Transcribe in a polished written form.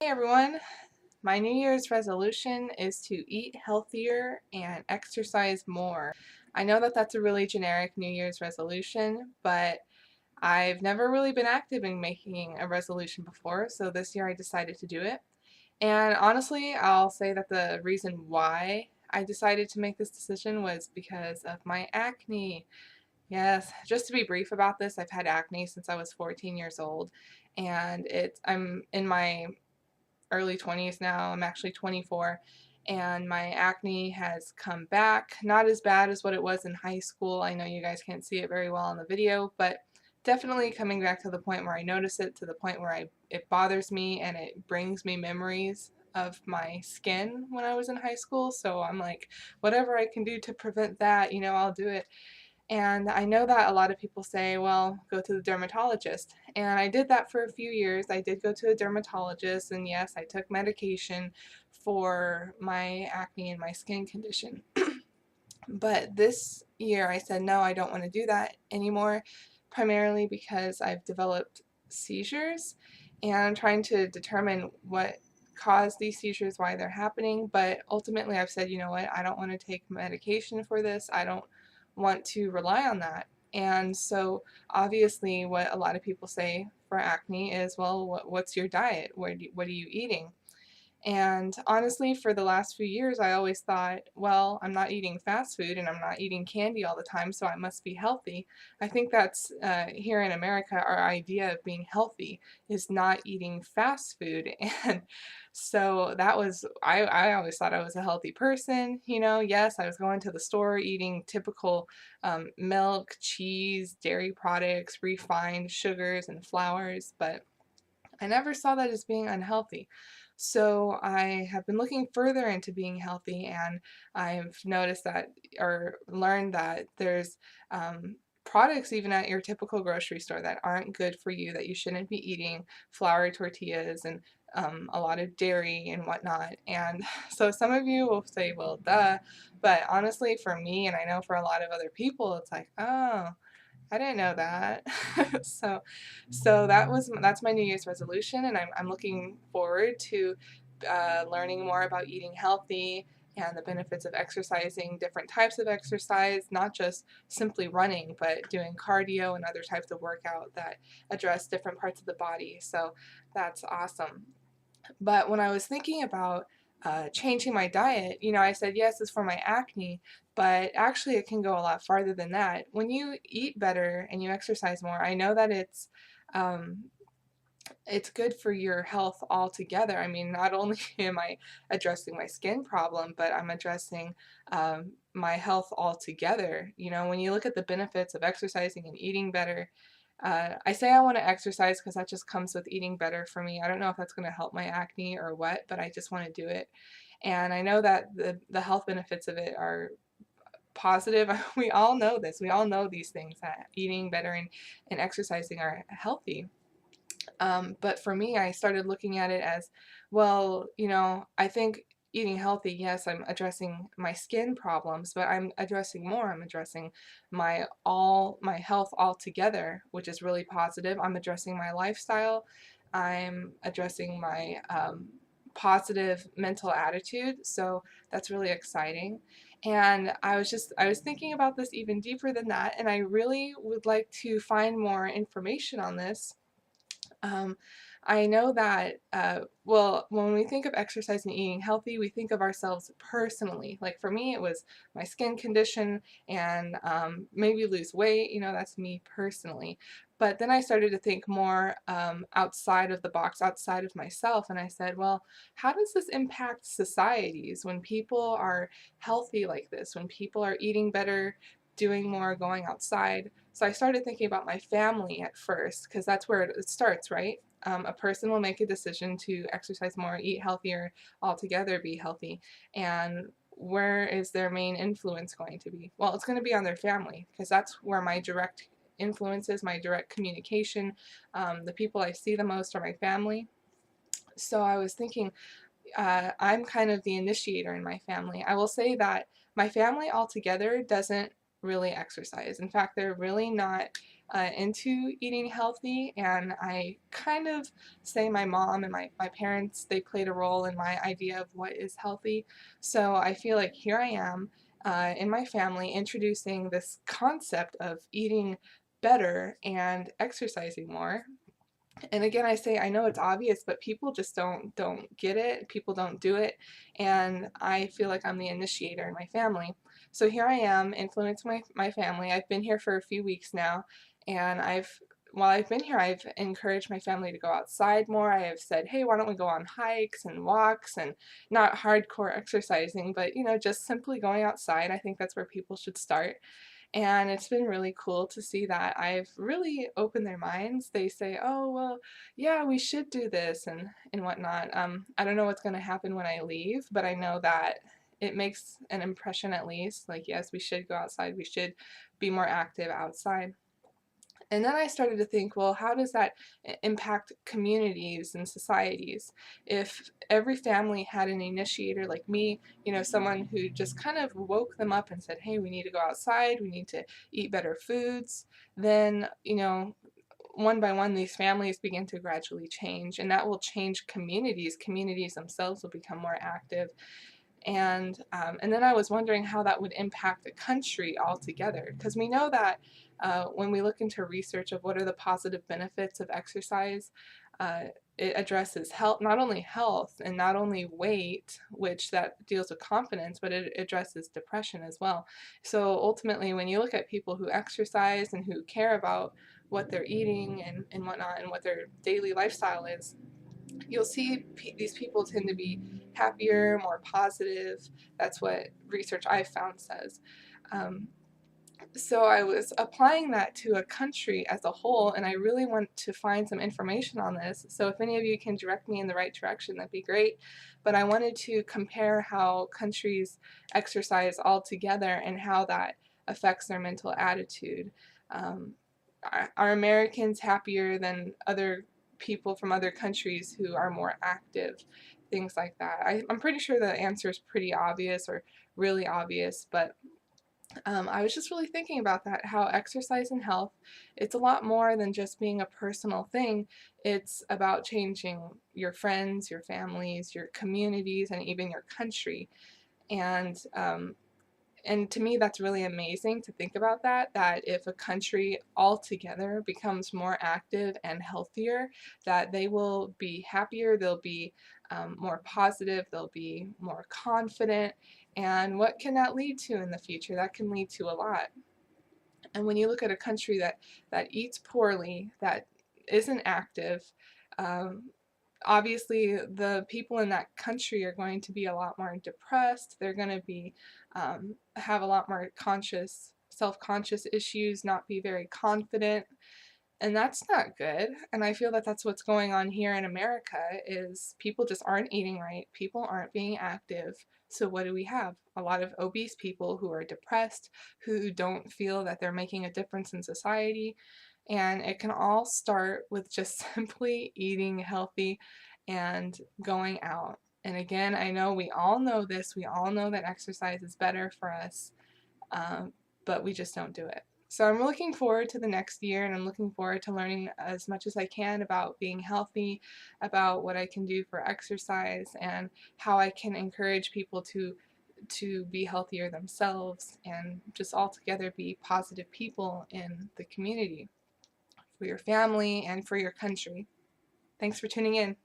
Hey everyone, my New Year's resolution is to eat healthier and exercise more. I know that that's a really generic New Year's resolution, but I've never really been active in making a resolution before, so this year I decided to do it. And honestly, I'll say that the reason why I decided to make this decision was because of my acne. Yes, just to be brief about this, I've had acne since I was 14 years old, and I'm in my early 20s now. I'm actually 24, and my acne has come back. Not as bad as what it was in high school. I know you guys can't see it very well in the video, but definitely coming back to the point where I notice it, to the point where it bothers me and it brings me memories of my skin when I was in high school. So I'm like, whatever I can do to prevent that, I'll do it. And I know that a lot of people say, well, go to the dermatologist. And I did that for a few years. I did go to a dermatologist, and yes, I took medication for my acne and my skin condition. But this year I said, no, I don't want to do that anymore, primarily because I've developed seizures, and I'm trying to determine what caused these seizures, why they're happening. But ultimately, I've said, you know what, I don't want to take medication for this. I don't want to rely on that. And so, obviously, what a lot of people say for acne is, well, what's your diet? What are you eating? And honestly, for the last few years, I always thought, well, I'm not eating fast food and I'm not eating candy all the time, so I must be healthy. I think that's here in America, our idea of being healthy is not eating fast food. And so that was, I always thought I was a healthy person. Yes, I was going to the store eating typical milk, cheese, dairy products, refined sugars, and flours, but I never saw that as being unhealthy. So I have been looking further into being healthy, and I've noticed that or learned that there's products even at your typical grocery store that aren't good for you, that you shouldn't be eating flour tortillas and a lot of dairy and whatnot. And so some of you will say, well, duh. But honestly, for me, and I know for a lot of other people, it's like, oh, I didn't know that. so that's my New Year's resolution, and I'm looking forward to learning more about eating healthy and the benefits of exercising, different types of exercise, not just simply running, but doing cardio and other types of workout that address different parts of the body. So that's awesome. But when I was thinking about changing my diet, I said, yes, it's for my acne, but actually it can go a lot farther than that. When you eat better and you exercise more, I know that um, it's good for your health altogether. I mean, not only am I addressing my skin problem, but I'm addressing my health altogether. When you look at the benefits of exercising and eating better, I say I want to exercise because that just comes with eating better for me. I don't know if that's going to help my acne or what, but I just want to do it. And I know that the health benefits of it are positive. We all know this. We all know these things, that eating better and exercising are healthy. But for me, I started looking at it as, well, I think eating healthy, yes, I'm addressing my skin problems, but I'm addressing more. I'm addressing my health altogether, which is really positive. I'm addressing my lifestyle. I'm addressing my positive mental attitude. So that's really exciting. And I was thinking about this even deeper than that, and I really would like to find more information on this. um, I know that, well, when we think of exercise and eating healthy, we think of ourselves personally. Like for me, it was my skin condition and maybe lose weight, that's me personally. But then I started to think more outside of the box, outside of myself, and I said, well, how does this impact societies when people are healthy like this, when people are eating better, doing more, going outside? So I started thinking about my family at first, because that's where it starts, right? A person will make a decision to exercise more, eat healthier, altogether be healthy. And where is their main influence going to be? Well, it's going to be on their family, because that's where my direct influence is, my direct communication. The people I see the most are my family. So I was thinking, I'm kind of the initiator in my family. I will say that my family altogether doesn't really exercise. In fact, they're really not. into eating healthy, and I kind of say my mom and my parents, they played a role in my idea of what is healthy. So I feel like here I am in my family introducing this concept of eating better and exercising more. And again, I say I know it's obvious, but people just don't get it. People don't do it, and I feel like I'm the initiator in my family. So here I am influencing my family. I've been here for a few weeks now, and while I've been here, I've encouraged my family to go outside more. I have said, hey, why don't we go on hikes and walks, and not hardcore exercising, but just simply going outside. I think that's where people should start. And it's been really cool to see that I've really opened their minds. They say, oh, well, yeah, we should do this and whatnot. I don't know what's going to happen when I leave, but I know that it makes an impression at least. Like, yes, we should go outside. We should be more active outside. And then I started to think, well, how does that impact communities and societies? If every family had an initiator like me, someone who just kind of woke them up and said, hey, we need to go outside, we need to eat better foods, then, one by one, these families begin to gradually change, and that will change communities. Communities themselves will become more active. And then I was wondering how that would impact the country altogether, because we know that when we look into research of what are the positive benefits of exercise, uh, it addresses health, not only health and not only weight, which that deals with confidence, but it addresses depression as well. So ultimately, when you look at people who exercise and who care about what they're eating and whatnot and what their daily lifestyle is, you'll see these people tend to be happier, more positive. That's what research I've found says. Um, so I was applying that to a country as a whole, and I really want to find some information on this. So if any of you can direct me in the right direction, that'd be great. But I wanted to compare how countries exercise all together and how that affects their mental attitude. Um, are Americans happier than other people from other countries who are more active? Things like that. I'm pretty sure the answer is pretty obvious or really obvious, but I was just really thinking about that, how exercise and health, it's a lot more than just being a personal thing. It's about changing your friends, your families, your communities, and even your country. And and to me, that's really amazing to think about that if a country altogether becomes more active and healthier, that they will be happier, they'll be more positive, they'll be more confident. And what can that lead to in the future? That can lead to a lot. And when you look at a country that eats poorly, that isn't active, um, obviously the people in that country are going to be a lot more depressed. They're going to be have a lot more self-conscious issues, not be very confident, and that's not good. And I feel that that's what's going on here in America is people just aren't eating right. People aren't being active. So what do we have? A lot of obese people who are depressed, who don't feel that they're making a difference in society. And it can all start with just simply eating healthy and going out. And again, I know we all know this. We all know that exercise is better for us, um, but we just don't do it. So I'm looking forward to the next year, and I'm looking forward to learning as much as I can about being healthy, about what I can do for exercise, and how I can encourage people to be healthier themselves and just altogether be positive people in the community, for your family and for your country. Thanks for tuning in.